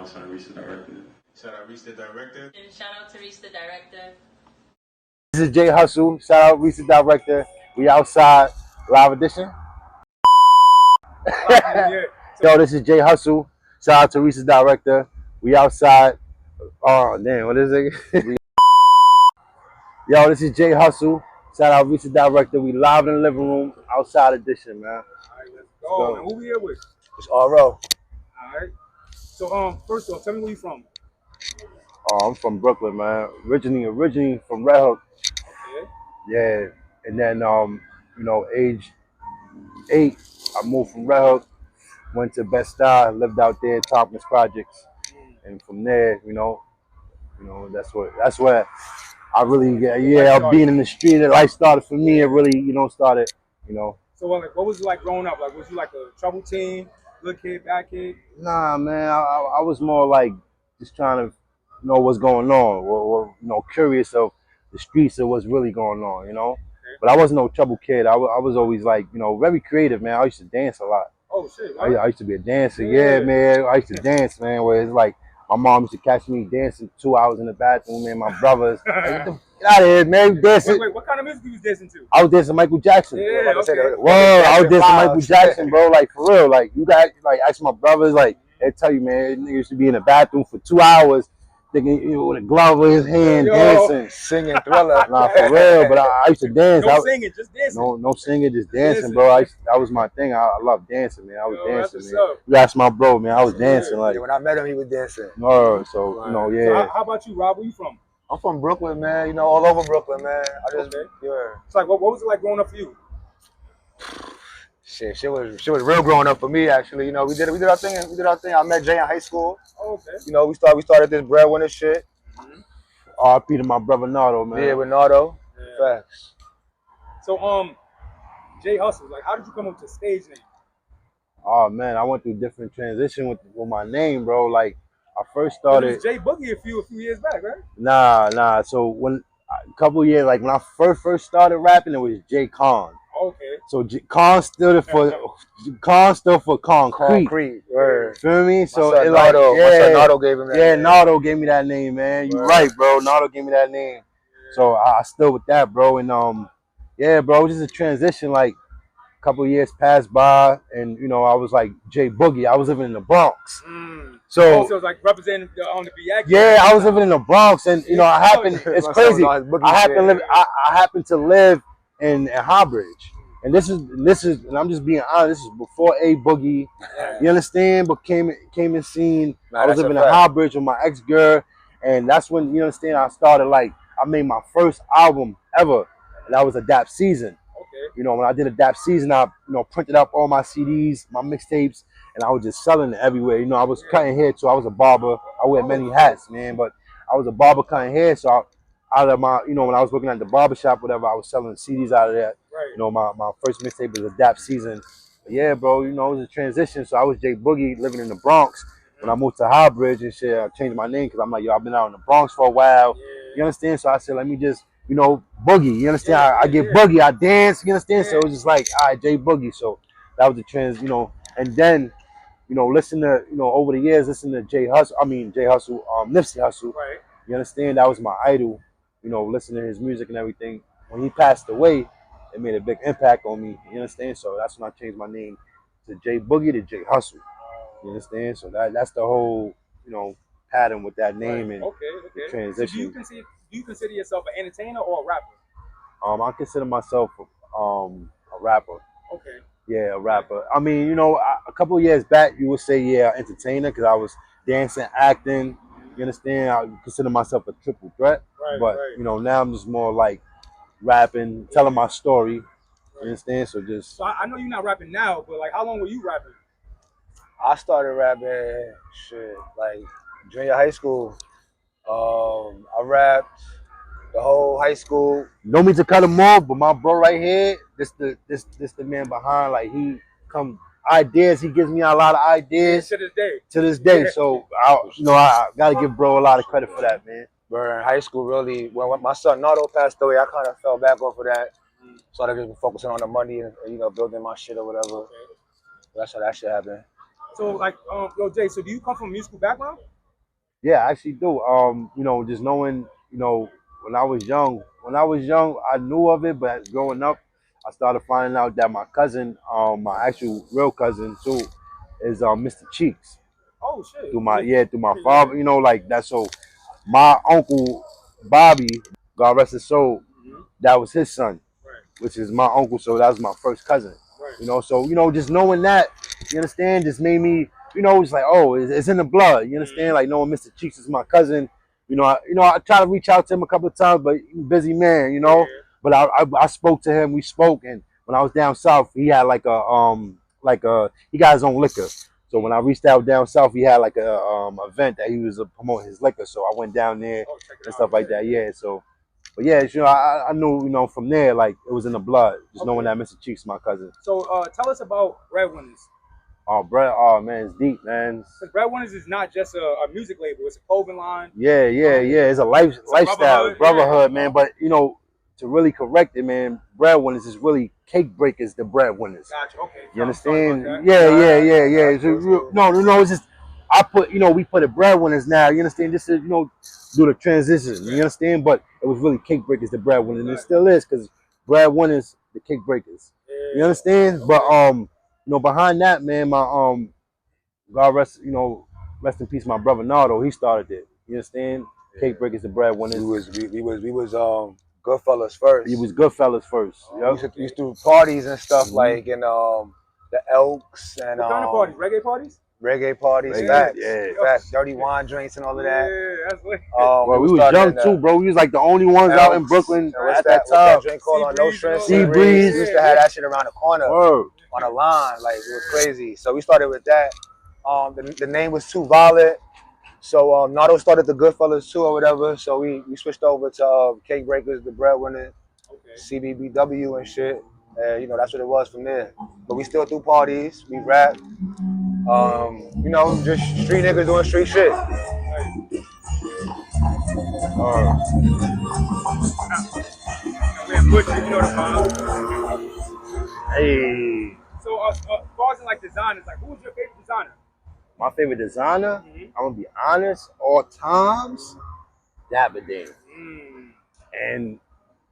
my son, Reese The Director. Shout out Reese The Director. And shout out to Reese The Director. This is J Hustle. Shout out Reese The Director. We outside. Live edition. Yo, this is J Hustle. Shout out to Reese The Director. We outside. Oh, damn, what is it? Yo, this is J Hustle. Shout out Reese The Director. We live in the living room. Outside edition, man. All right, let's go. And who we here with? It's RO. All right. So, first off, tell me where you from. Oh, I'm from Brooklyn, man. Originally from Red Hook. Okay. Yeah, and then you know, age 8, I moved from Red Hook, went to Bed-Stuy, lived out there, Tompkins Projects, and from there, you know, that's where I really being in the street. Life started for me. It really, started, So, like, what was it like growing up? Like, was you like a trouble teen, good kid, bad kid? Nah, man, I was more like just trying to know what's going on, or curious of the streets of what's really going on, Okay. But I wasn't no trouble kid. I was always like, very creative, man. I used to dance a lot. Oh shit! Right? I used to be a dancer. Yeah, man. I used to dance, man. Where it's like my mom used to catch me dancing 2 hours in the bathroom, man. My brothers, like, get out of here, man. You dancing? Wait, what kind of music you was dancing to? I was dancing Michael Jackson. Yeah, okay. Whoa, I was dancing Michael Jackson, bro. Like for real. Like you got ask my brothers, like they tell you, man. Nigga used to be in the bathroom for 2 hours. Thinking, with a glove in his hand, dancing, singing Thriller. Nah, for real. But I used to dance. No singing, just dancing. No singing, just dancing, bro. That was my thing. I love dancing, man. I was dancing, man. You ask my bro, man. I was dancing, like. Yeah, when I met him, he was dancing. So So how about you, Rob? Where you from? I'm from Brooklyn, man. All over Brooklyn, man. It's like, what was it like growing up for you? Shit was real growing up for me, actually. We did our thing. I met Jay in high school. Oh, okay. We started this breadwinner shit. R.I.P. to my brother Nardo, man. Yeah, with Nardo. Yeah. Facts. So, J Hustle, like, how did you come up with the stage name? Oh man, I went through different transition with my name, bro. Like I first started. It was J Boogie a few years back, right? Nah. So when a couple years, like when I first started rapping, it was J Con. Okay. So Con stood for concrete. Feel me? So my son Nardo gave him that name. Nardo gave me that name, man. You right, bro. Nardo gave me that name. Yeah. So I stood with that, bro. And bro, it was just a transition. Like a couple years passed by, and I was like J Boogie. I was living in the Bronx. So it was like representing on the W.Y.K. Yeah, I was living in the Bronx, and I happened. It's crazy. I happened to live in Highbridge. And this is, and I'm just being honest. This is before A Boogie, you understand? But came and seen. I was living in Highbridge with my ex-girl, and that's when I started I made my first album ever, and that was Adapt Season. Okay. When I did Adapt Season, I printed up all my CDs, my mixtapes, and I was just selling it everywhere. I was cutting hair too. I was a barber. I wear many hats, man, but I was a barber cutting hair, so out of my, when I was working at the barbershop, whatever, I was selling CDs out of that. Right. My first mixtape was Adapt Season. But yeah, bro, it was a transition. So I was J Boogie living in the Bronx. When I moved to Highbridge and shit, I changed my name because I'm like, I've been out in the Bronx for a while. Yeah. You understand? So I said, let me just, Boogie. You understand? I get Boogie. I dance. You understand? So it was just like, all right, J Boogie. So that was the and then, listen to, over the years, listen to Nipsey Hussle. Right. You understand? That was my idol. Listening to his music and everything. When he passed away, it made a big impact on me. You understand? So that's when I changed my name to J Boogie to J Hustle. You understand? So that's the whole, pattern with that name and the transition. So do you consider yourself an entertainer or a rapper? I consider myself a rapper. Okay. Yeah, a rapper. I mean, a couple of years back, you would say, yeah, entertainer, because I was dancing, acting. You understand? I consider myself a triple threat. Right, but, now I'm just more like rapping, telling my story. You understand? So I know you're not rapping now, but how long were you rapping? I started rapping like junior high school. I rapped the whole high school. No mean to cut him off, but my bro right here, this the man behind. Like he ideas. He gives me a lot of ideas to this day. To this day. So I gotta give bro a lot of credit for that, man. Bro, in high school, really, when my son Nardo passed away, I kind of fell back off of that. Started just focusing on the money and building my shit or whatever. That's how that shit happened. So like, yo, Jay, so do you come from a musical background? Yeah, I actually do. You know, just knowing, you know, when I was young, I knew of it, but growing up, I started finding out that my cousin, my actual real cousin too, is Mr. Cheeks. Oh shit. Through my Yeah. father, you know, like that. So my uncle Bobby, God rest his soul, Mhm. that was his son, Right. which is my uncle. So that was my first cousin. Right. You know, so you know, just knowing that, you understand, just made me, you know, it's like, oh, it's in the blood. You understand, Mhm. like knowing Mr. Cheeks is my cousin. You know, I try to reach out to him a couple of times, but he's a busy man, you know. Yeah. But I spoke to him. We spoke, and when I was down south, he had he got his own liquor. So when I reached out down south, he had like a event that he was promoting his liquor. So I went down there Oh, check it and out. stuff like Yeah. that. Yeah. So, but yeah, you know, I knew, you know, from there, like it was in the blood, just knowing Okay. that Mr. Cheeks my cousin. So tell us about Breadwinners. Oh, bro, oh man, it's deep, man. Because Breadwinners is not just a music label; it's a clothing line. Yeah. It's a It's a lifestyle, brotherhood. Yeah. brotherhood, man. But you know, to really correct it, man, breadwinners is really cake breakers. The breadwinners. Gotcha. Okay. You I'm sorry about understand? that. Yeah. That's It's cool, real, cool. no. It's just I put, you know, we put the breadwinners now. You understand? Just to, you know, do the transition. You understand? But it was really cake breakers, the breadwinners, and it still is because breadwinners, the cake breakers. You Yeah. understand? But Okay. you know, behind that, man, my God rest, you know, rest in peace, my brother Nardo. He started it. You understand? Yeah. Cake breakers, the breadwinners. We was Goodfellas first. He was Goodfellas first. We Yep. used to do parties and stuff Mm-hmm. like in the Elks and What kind of parties? Reggae parties? reggae parties, Reggae, Yeah. facts, yeah. Yo, facts, dirty wine drinks and all of that. yeah. That's lit. We Well, we was was started in young too, the bro. We was like the only ones out in Elks Brooklyn and Right. at that what's that time. drink Sea called on No breeze and Strength, all Sea Sea that. Breeze. We breeze. used Yeah. to have that shit around the corner Word. on a line, like it was crazy. So we started with that. The name was too violent. So Nardo started the Goodfellas too or whatever. So we switched over to Cake Breakers, the Breadwinner, Okay. CBBW and shit. You know, that's what it was from there. But we still do parties. We rap. You know, just street niggas doing street shit. Right. Word. You know, we're in Butcher. You know the vibe. Hey, So as far as in, like designers, like who's your favorite designer? my favorite designer. Mm-hmm. I'm gonna be honest. All times, Dapper Dan. Mm. And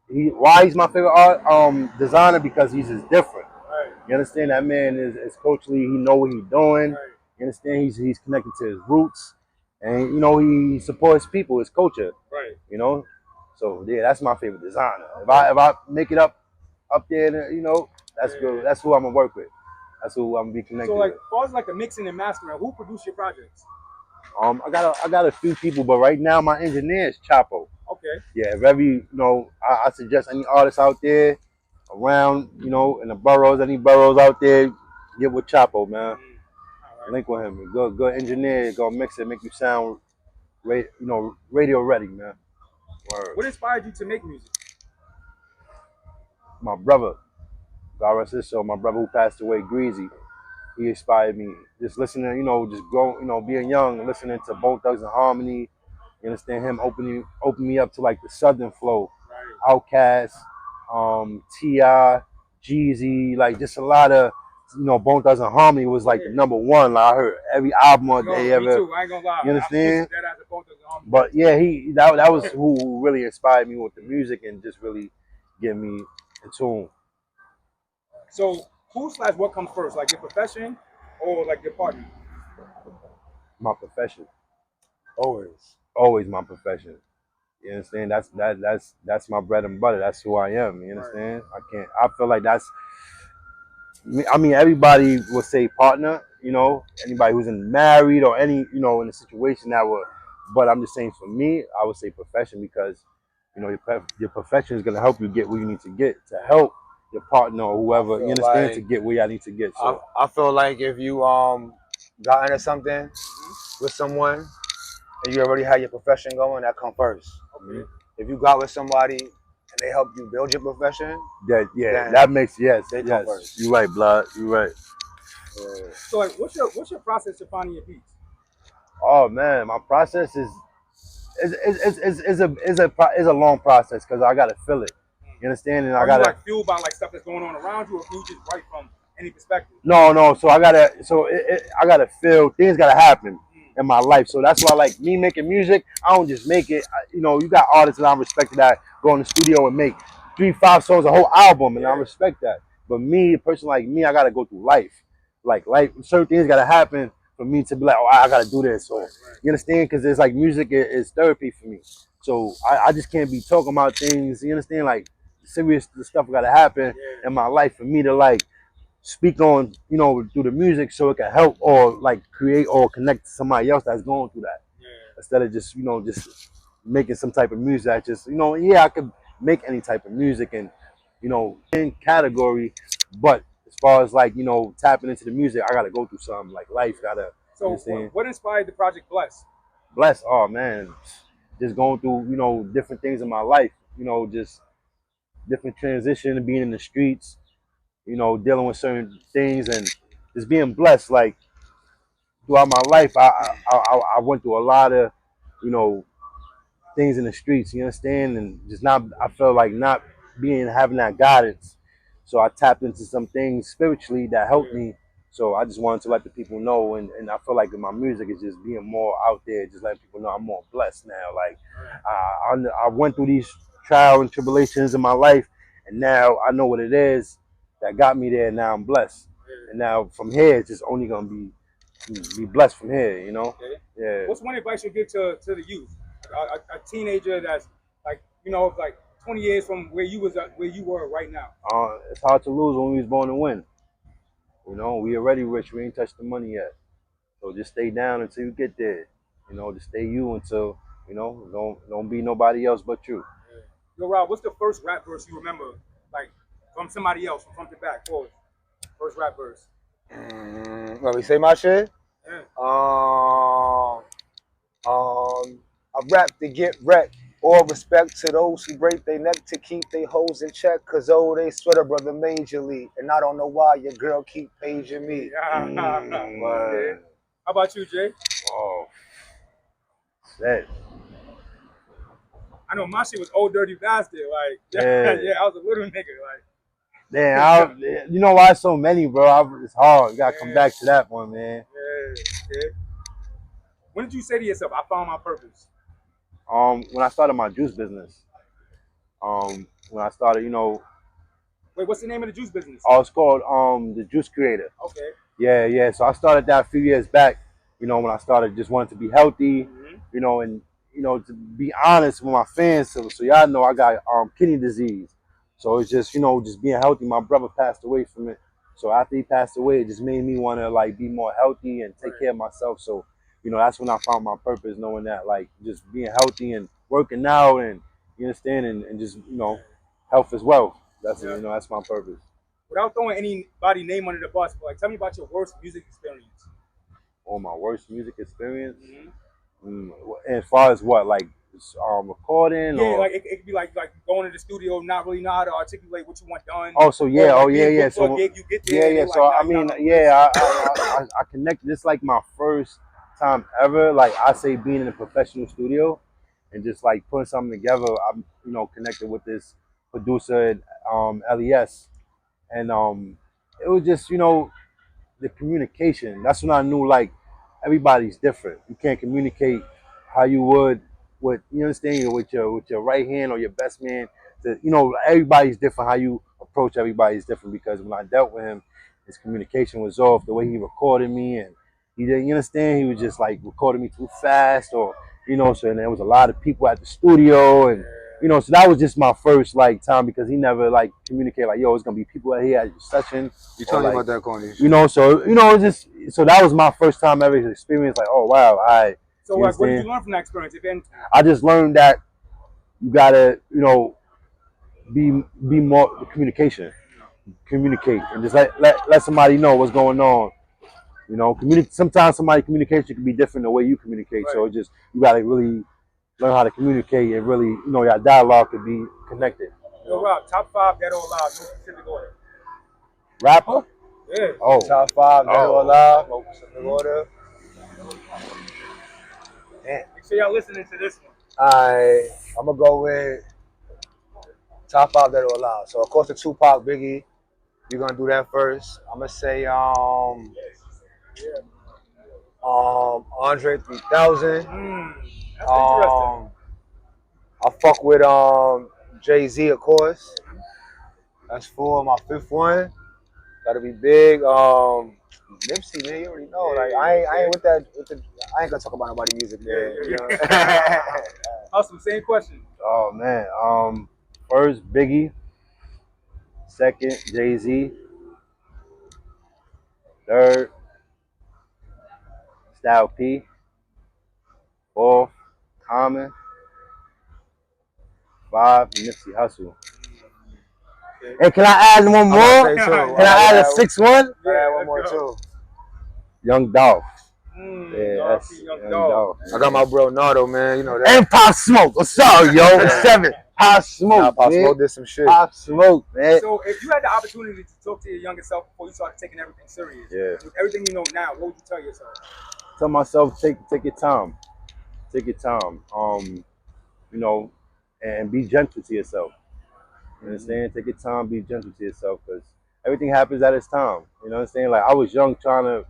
why he's my favorite art designer, because he's just different. Right. You understand, that man is culturally, he know what he's doing. Right. You understand, he's connected to his roots, and you know he supports people, his culture. Right. You know, so yeah, that's my favorite designer. Okay. If I make it up there, you know, that's good. Yeah. That's who I'm gonna work with. That's who I'm gonna be connected So like, with. as far as like the mixing and mastering, who produced your projects? I got a few people, but right now my engineer is Chapo. Okay. Yeah, very, you know, I suggest any artists out there around, you know, in the boroughs, any boroughs out there, get with Chapo, man. Mm. All right. Link with him. Good engineer, go mix it, make you sound, you know, radio ready, man. Word. What inspired you to make music? My brother, God rest his soul, my brother who passed away, Greasy, he inspired me. Just listening, you know, just growing, you know, being young, listening to Bone Thugs and Harmony. You understand, him open me up to like the Southern flow, Right. Outkast, T.I., Jeezy, like just a lot of, you know, Bone Thugs and Harmony was like the Yeah. number one. Like I heard every album Yo, they me ever. too. I ain't gonna lie. You understand? That as a both of them. But yeah, that was who really inspired me with the music and just really get me in tune. So who slash what comes first, like your profession or like your partner? My profession, Always. always my profession. You understand? That's my bread and butter. That's who I am. You understand? I can't. I feel like that's. I mean, everybody would say partner. You know, anybody who's in married or any, you know, in a situation that would. But I'm just saying, for me, I would say profession, because you know your profession is gonna help you get where you need to get to help your partner or whoever, you understand, to get where y'all need to get. So I feel like if you got into something with someone and you already had your profession going, that come first. Okay. If you got with somebody and they help you build your profession, then that makes they come first. You right, blood. You right. So like, what's your process to finding your beats? Oh man, my process is a long process, because I gotta feel it. You understand? And I Are you gotta. like fueled by like stuff that's going on around you, or you just write from any perspective. No. So I gotta feel things gotta happen in my life. So that's why, like me making music, I don't just make it. You know, you got artists that I respect that go in the studio and make 3, 5 songs, a whole album, and I respect that. But me, a person like me, I gotta go through life. Like certain things gotta happen for me to be like, oh, I gotta do this. Or you understand? Because it's like music is therapy for me. So I just can't be talking about things. You understand? Like serious stuff gotta happen in my life for me to like speak on, you know, through the music so it can help or like create or connect to somebody else that's going through that. Instead of just, you know, just making some type of music that just, you know, yeah, I could make any type of music and, you know, in category, but as far as like, you know, tapping into the music, I gotta go through something like life gotta, you So understand? what inspired the project Bless? Bless, oh man, just going through, you know, different things in my life, you know, just different transition, being in the streets, you know, dealing with certain things and just being blessed. Like throughout my life, I went through a lot of, you know, things in the streets. You understand, and just not. I felt like not being having that guidance. So I tapped into some things spiritually that helped me. So I just wanted to let the people know, and I feel like in my music is just being more out there, just letting people know I'm more blessed now. Like I went through these trials and tribulations in my life, and now I know what it is that got me there. And now I'm blessed, and now from here it's just only gonna be blessed from here. You know? Okay. Yeah. What's one advice you give to the youth, a teenager that's like, you know, like 20 years from where you were right now? It's hard to lose when we was born to win. You know, we already rich. We ain't touched the money yet. So just stay down until you get there. You know, just stay you until, you know, don't be nobody else but you. Yo, Rob, what's the first rap verse you remember, like from somebody else, from front to back? Pause. First rap verse. Let me say my shit. Yeah. I rap to get wrecked. All respect to those who break their neck to keep their hoes in check. Cause oh, they sweater brother majorly. And I don't know why your girl keep paging me. Yeah. How about you, Jay? Oh, shit. I know my shit was old dirty bastard. Like, Yeah. yeah, I was a little nigga. Like, Damn, you know why so many, bro? It's hard. You gotta come back to that one, man. yeah. When did you say to yourself, "I found my purpose"? When I started my juice business, when I started, you know, Wait, what's the name of the juice business? oh, it's called the Juice Creator. Okay. Yeah. So I started that a few years back. You know, when I started just wanting to be healthy, you know, and you know, to be honest with my fans, so y'all know I got kidney disease. So it's just, you know, just being healthy. My brother passed away from it. So after he passed away, it just made me want to like be more healthy and take care of myself. So, you know, that's when I found my purpose, knowing that like just being healthy and working out and you understand and just, you know, health as well. That's you know, that's my purpose. Without throwing anybody name under the bus, but like, tell me about your worst music experience. Oh, my worst music experience? As far as what, like recording Yeah, or? like it could be like going to the studio, not really know how to articulate what you want done. Oh, so yeah, or, like, yeah. So gig, you get there, yeah. like, So I mean, yeah, I connected. This like my first time ever. Like I say, being in a professional studio and just like putting something together. I'm, you know, connected with this producer at LES, and it was just, you know, the communication. That's when I knew like everybody's different. You can't communicate how you would with, you understand, with your right hand or your best man. You know, everybody's different. How you approach everybody is different, because when I dealt with him, his communication was off. The way he recorded me, and he didn't, you understand, he was just like recording me too fast, or you know. So and there was a lot of people at the studio, and you know, so that was just my first like time, because he never like communicated like, yo, it's gonna be people out here at your session. You told me like, about that, Corny. you know, so you know, just so that was my first time ever experienced. Like, oh wow, So like, what did you learn from that experience? If anything? I just learned that you gotta, you know, be more communication, communicate, and just let somebody know what's going on. You know, sometimes somebody communication can be different the way you communicate. So it just, you gotta really learn how to communicate, and really, you know, your dialogue could be connected. Yo, Rob, top 5 dead or alive, no specific order. Rapper? Yeah. Oh, Top 5 dead or alive. No specific order. Make sure y'all listening to this one. I'm gonna go with top 5 dead or alive. So of course the Tupac, Biggie. We're gonna do that first. I'm gonna say Andre 3000. That's interesting. I fuck with Jay-Z, of course. That's 4. My 5th one. Gotta be big. Nipsey, man, you already know. Like I ain't with that. I ain't gonna talk about nobody music, man. You know? Hustle, same question. Oh man. First Biggie. Second Jay-Z. Third Style P. Fourth Common. 5 Nipsey Hussle. Hey, can I add one more? Can I add a 6th one? Yeah, one more too. Young Dolph. Yeah, that's Young Dog. I got my bro Nardo, man. You know that. And Pop Smoke. What's up, yo? 7. Pop Smoke. Nah, Pop man. Smoke did some shit. Pop Smoke, man. So if you had the opportunity to talk to your younger self before you started taking everything serious, with everything you know now, what would you tell yourself? Tell myself, take your time. Take your time. You know, and be gentle to yourself. You understand? Take your time, be gentle to yourself, because everything happens at its time. You know what I'm saying? Like I was young trying to,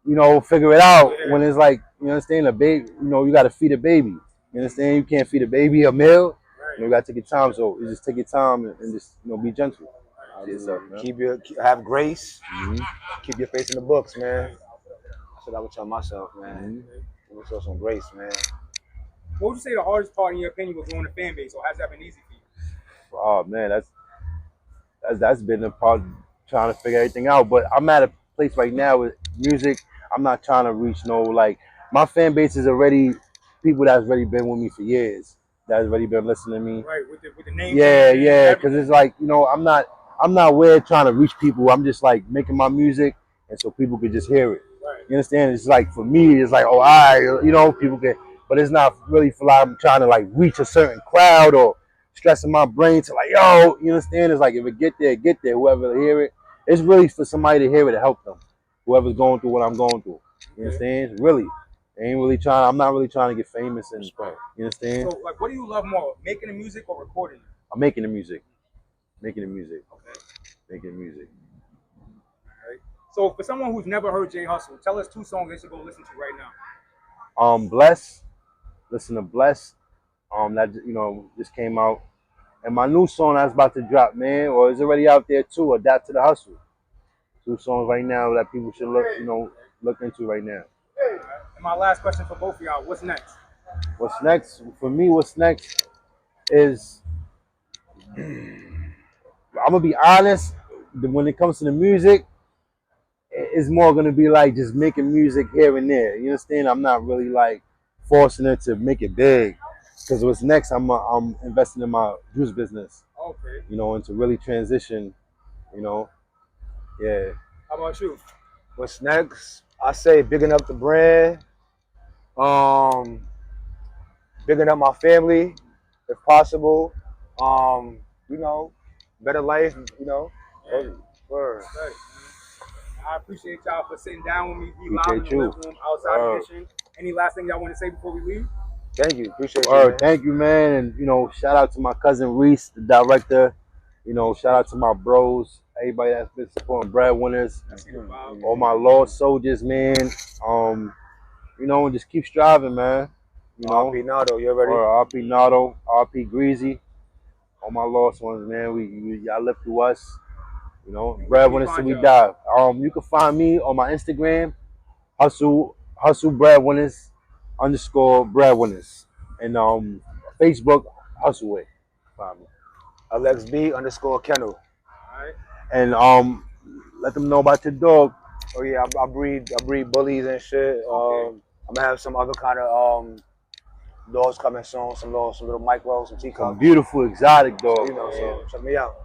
you know, figure it out when it's like, you understand, a baby, you know, you gotta feed a baby. You understand? You can't feed a baby a meal. You know, you gotta take your time. So you just take your time and just, you know, be gentle to yourself, man. Have grace. Keep your face in the books, man. That's what I would tell myself, man. Give yourself some grace, man. What would you say the hardest part, in your opinion, was growing a fan base, or has that been easy for you? Oh man, that's been the part, trying to figure everything out. But I'm at a place right now with music. I'm not trying to reach no, like, my fan base is already people that's already been with me for years. That's already been listening to me. Right, with the name. Yeah, because it's like, you know, I'm not weird trying to reach people. I'm just like making my music, and so people can just hear it. Right. You understand? It's like, for me, it's like, oh, you know, people can, but it's not really for like I'm trying to like reach a certain crowd or stressing my brain to like, yo, you understand? It's like, if it get there, whoever hear it, it's really for somebody to hear it to help them. Whoever's going through what I'm going through. You understand? Really. I'm not really trying to get famous and you understand? So like, what do you love more, making the music or recording it? I'm making the music. Making the music. Okay. Making the music. Right. So for someone who's never heard J Hustle, tell us 2 songs they should go listen to right now. Bless. Listen to Bless. That, you know, just came out. And my new song that's about to drop, man, or is already out there too, Adapt to the Hustle. 2 songs right now that people should look into right now. And my last question for both of y'all, what's next? What's next? For me, what's next is, I'm gonna be honest, when it comes to the music, it's more gonna be like just making music here and there. You understand? I'm not really like forcing it to make it big. Because what's next, I'm investing in my juice business. Okay. You know, and to really transition, you know. Yeah. How about you? What's next? I say bigging up the brand. Bigging up my family, if possible. You know, better life, you know. Word. Right. I appreciate y'all for sitting down with me, be live in the living room, outside edition. Any last thing y'all want to say before we leave? Thank you. Appreciate you, man. Thank you, man. And, you know, shout out to my cousin Reese, the director. You know, shout out to my bros, everybody that's been supporting breadwinners, all my lost soldiers, man. You know, and just keep striving, man. You know, RP Nardo, you already? RP Nardo, RP Greasy, all my lost ones, man. Y'all live through us. You know, breadwinners till we die. You can find me on my Instagram, hustle breadwinners _breadwinners, and Facebook HUSSLE. Find me. AlexB_Kennel. Alright. And let them know about your dog. Oh yeah, I breed bullies and shit. I'm gonna have some other kind of dogs coming soon. Some little micros, some teacups. Some beautiful exotic dogs. So, you know, so check me out.